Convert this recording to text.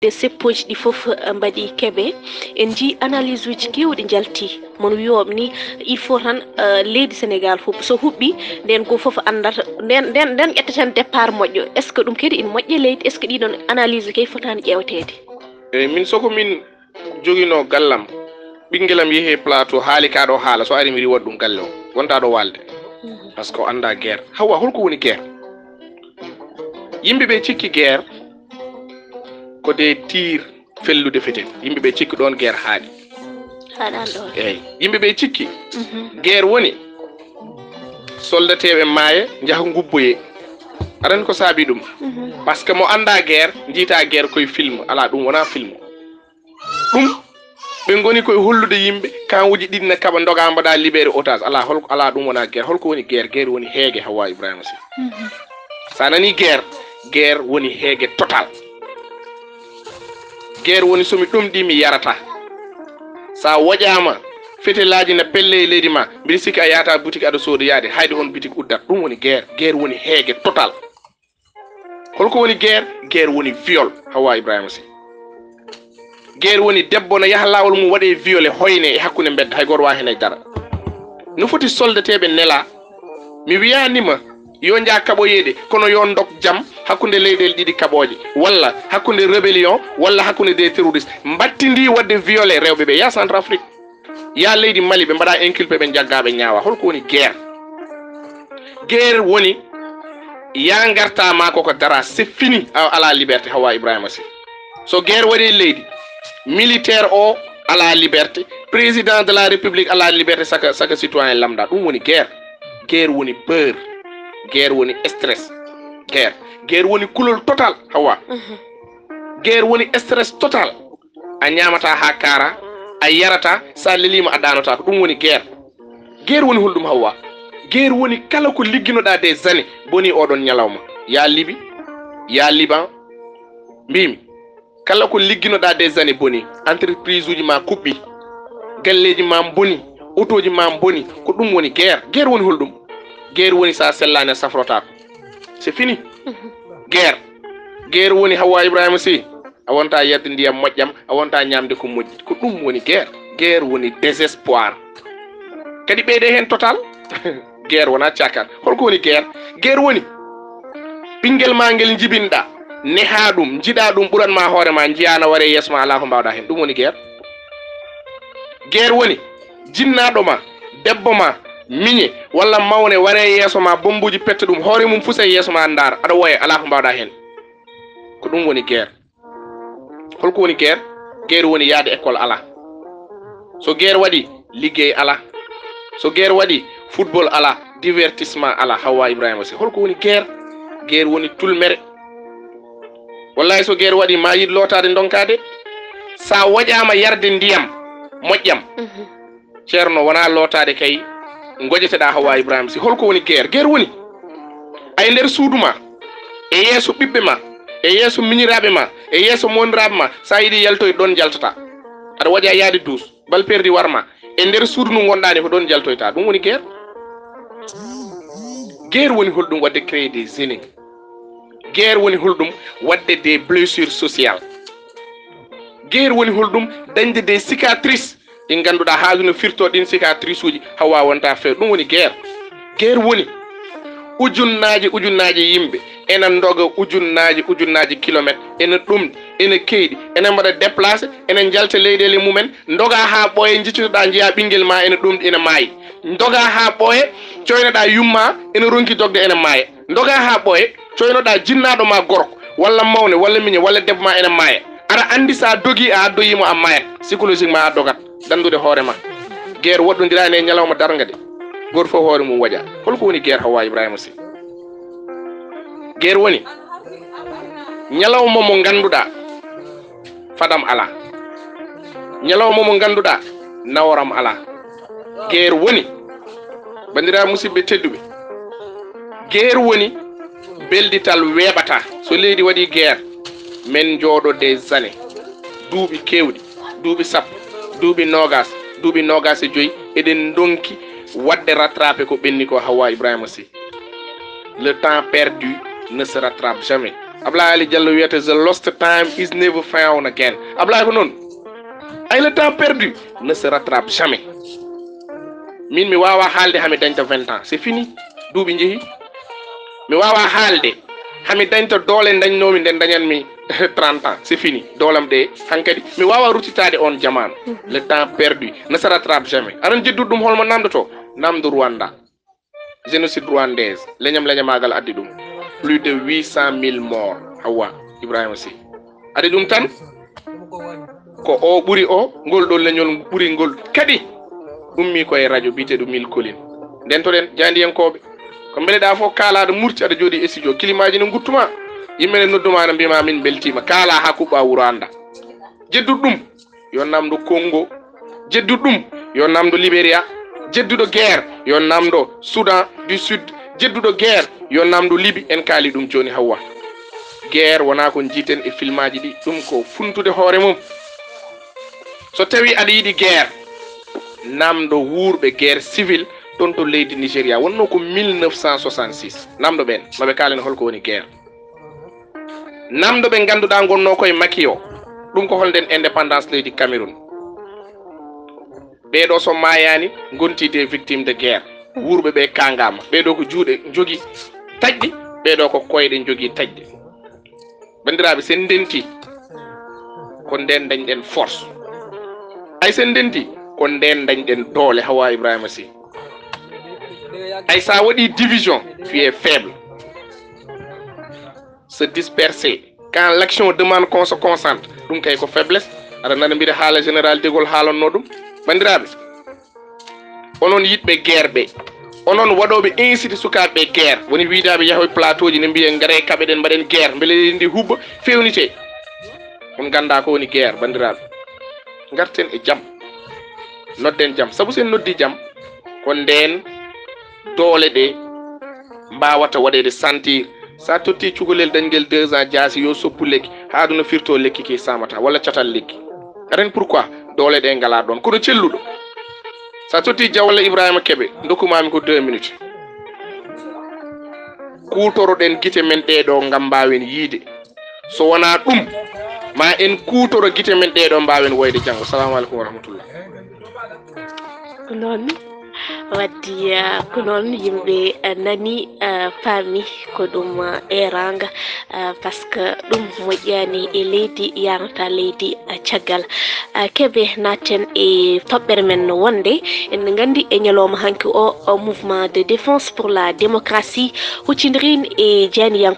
de seppoji ɗi fof mbaɗi keɓe en ji analyse uji kewɗi jalti mon wiyoɓe ni il faut tan leydi Sénégal fof so huɓɓi nden go fof andata nden ƴetteten départ moƴƴo est ce que ɗum kadi ina moƴƴe leydi est ce que ɗiɗon analyse kay fotani ƴewtede eyyi min soko min joguino gallam ɓinguelam yeehe plateau haali kaɗo haala so ari mi riwat ɗum galle o wonta ɗo walde par ce que o anda guerre hawa holko woni guerre yimɓeɓe cikki guerre ko des tirs fellude feten yimɓeɓe cikki ɗon guerre haaɗi haɗan ɗon eyyi yimɓeɓe cikki guerre woni soldateɓe maaye jaaha gubboye aɗani ko saabi ɗum par ce que mo anda guerre jiita guerre koye film ala ɗum wona film ɗum ɓe goni koye hollude yimɓe kawuji ɗiɗi ne kaɓa doga mbaɗa libéré otage ala holko ala ɗum wona guerre holko woni guerre guerre woni heege Hawa Ibrahima Sy sa nani guerre guerre woni heege total guerre woni somi ɗumɗi mi yarata sa woƴama fetelaji na pelle e leydi ma mbiɗa sikki a yahata boutique aɗa sooda yaade hayde on boutique uddat ɗum woni guerre guerre woni heege total holko woni guerre guerre woni viol Hawa Ibrahima Sy guerre woni debbo no yaha lawol mum waɗe violé hoyne e hakkude bedda hay goto wa hen e dara no foti soldateɓe nela mi wiyanima yo jaa kaɓoyede kono yo dok jaam hakkude leyɗele ɗiɗi kaɓoje walla hakkude rébellion walla hakkude des terroristes battindi wadde violé rewɓeɓe ya Centrafrique ya leydi Mali ɓe mbaɗa inculpé ɓe jaggaɓe ñaawa holko woni guerre guerre woni ya gartama koko dara c'est fini ala liberté Hawa Ibrahima Sy so guerre waɗi leydi militaire o ala liberté président de la république ala liberté saka citoyen lambda ɗum woni guerre guerre woni peur guerre woni stress guerre woni kulol total Hawa guerre woni stress total a ñamata ha kara a yarata sa lelima a danota ko ɗum woni guerre woni holɗum Hawa guerre woni kala ko ligginoɗa des années boni oɗon ñalawma ya Libi ya Liban mbimi kala ko ligginoɗa des années boni entreprise uji ma kuɓɓi galleji ma boni autoji ma boni ko ɗum woni guerre woni holɗum guerre woni sa sellani a safrotako c'est fini guerre woni Hawa Ibrahima Sy a wonta yedde ndiyam moƴƴam a wonta ñamde ko moƴƴi ko ɗum woni guerre woni désespoir kadi ɓeyde hen total guerre wona cakal holko woni guerre woni ɓinguel ma ngel jibinɗa neha ɗum jiɗa ɗum ɓuranma hoorema jiyana ware yeeso ma ala ko mbawɗa hen ɗum woni guerre woni jinnaɗo ma debbo ma miñe walla mawne ware yeeso ma bombuji petta ɗum hoore mum fusa yeeso ma ndar aɗa woya ala ko mbawɗa hen ko ɗum woni guerre holko woni guerre woni yaade école ala so guerre waɗi liggey ala so guerre waɗi football ala divertissement ala Hawa Ibrahima Sy holko woni guerre woni tulmere wallahi so guerre waɗi ma yiɗ lotade donkade sa waƴama yarde ndiyam moƴƴam ceerno wona lotade kay goƴeteɗa Hawa Ibrahima Sy holko woni guerre woni ay nder suudu ma e yeeso ɓiɓɓe ma e yeeso miñiraɓe ma e yeeso moniraɓe ma sa yiɗi yaltoy ɗon jaltata aɗa waɗi a yaade duus bal perdi warma e nder suudu ndu gonɗani ko ɗon jaltoyta ɗum woni guerre woni holɗum wadde créer des ennemis guerre woni holɗum wadde des blessures sociales guerre woni holɗum dañde des cicatrices ɗi ganduɗa haaju no firto ɗin cicatrice uji Hawa wonta few ɗum woni guerre woni ujunnaji yimɓe ene doga ujunnaji kilométre ene ɗum ene keyɗi ene mbaɗa déplacé ene jalta leyɗele mumen doga ha ɓooye jiccitoɗa jiiya ɓinguel ma ene ɗumɗi ene maayi doga ha ɓooye coynoɗa yumma ene ronki dogde ene maaya doga ha ɓooye coynoɗa jinnaɗo ma gorko walla mawne walla miñe walla debbo ma ene maaya aɗa andi sa dogi a addoyimo a maayat psychologiquement a dogat dandude hoorema guerre woɗɗodirani e ñalawma darga de goto fof hoore mum waɗa holko woni guerre Hawa Ibrahima Sy guerre woni ñalawma mo ganduɗa fadam ala ñalawma mo ganduɗa naworam ala guerre woni bandira musidɓe tedduɓe guerre woni beldital weeɓata so leydi waɗi guerre men jooɗo des années duuɓi kewɗi duuɓi sappo duuɓi nogas e joyyi eɗen donki wadde rattrapé ko ɓenni ko Hawa Ibrahima Sy le temps perdu ne se rattrape jamais Ablaye Ali Diallo wiyete the lost time is never found again. Ablaye ko non ay le temps perdu ne se rattrape jamais. Min mi wawa haalde hami dañta 20 ans c'est fini duuɓi jeehi mi wawa haalde hami dañta doole dañnomi nden dañanmi 30 ans c'est fini doolam de hankadi mi wawa rutitade on jamanu. Le temps perdu ne se rattrape jamais. Aran jeddude ɗum holmo namdoto namdo Rwanda génocide rwandaise leñamagal addi ɗum plus de 800 000 morts. Hawa Ibrahima Sy addi ɗum tan ko o ɓuri o ngol ɗo leñol ɓuri ngol kadi ummi koye radio biteɗo Mille Collines nden to ɗen jandiyankoɓe ko beeleɗa fof kalaɗo murti aɗa jooɗi e studio kilimaji ne guttuma yimɓe ne nodduma no mbima min beltima kala ha kuɓɓa wuro anda jedduɗo ɗum yo namdo Congo jedduɗo ɗum yo namdo Libéria jedduɗo guerre yo namdo Soudan du Sud jedduɗo guerre yo namdo Libye en kaali ɗum joni Hawwa guerre wona ko jiten e filmaji ɗi ɗum ko funtude hoore mum so tawi aɗa yiɗi guerre namdo wuurɓe guerre civile ɗon to leydi Nigéria wonno ko 1966 namdo ɓen maɓe kalen holko woni guerre namdo ɓe ganduɗa gonno koye Macky o ɗum ko holden indépendance leydi Cameroun ɓeɗo so mayani gonti des victimes de guerre wuurɓe ɓe kangama ɓeɗo ko juuɗe jogui taƴɗi ɓeɗo ko koyɗe jogui taƴɗi bandiraɓe sen denti ko nden dañɗen force ay sen denti ko nden dañɗen doole. Hawa Ibrahima Sy ay sa waɗi division tu es faible. Se disperser quand l'action demande qu'on se concentre ɗum kay ko faiblesse. aɗa nana mbiɗa haala général de Gaulle haalanno ɗum bandiraɓe onon yiɗɓe guerre ɓe onon waɗoɓe incité sukaɓe guerre woni wiidaɓe yahoy plateau ji ne mbiyen gaare kaɓe ɗen mbaɗen guerre beele ndi hubba fewnite on ganda ko woni guerre bandiraɓe garten e jaam nodden jaam saabu sen noddi jaam ko nden doole ɗe mbawata waɗede sentir sa totti cukalel dañguel 2 ans jaasi yo soppu lekki haaduna firto lekki ki samata walla catal lekki aren pourquoi doole ɗe ngala ɗon kono celluɗo sa totti Jawalla Ibrahima Kebe dokkumami ko 2 minutes kutoroɗen gite men ɗeɗo ngam mbawen yiide so wona ɗum ma en kutoro gite men ɗeɗo mbawen woyde janggo. Assalamu alaikum wa rahmatullah. non waddi ko noon yimɓe nani paami ko ɗum eranga par ce que ɗum moƴƴani e leydi yarata leydi caggal. Keɓe natten e toɓɓere men no wonde en gandi e ñalawma hanki o mouvement de défense pour la démocratie huccidirin e janiyan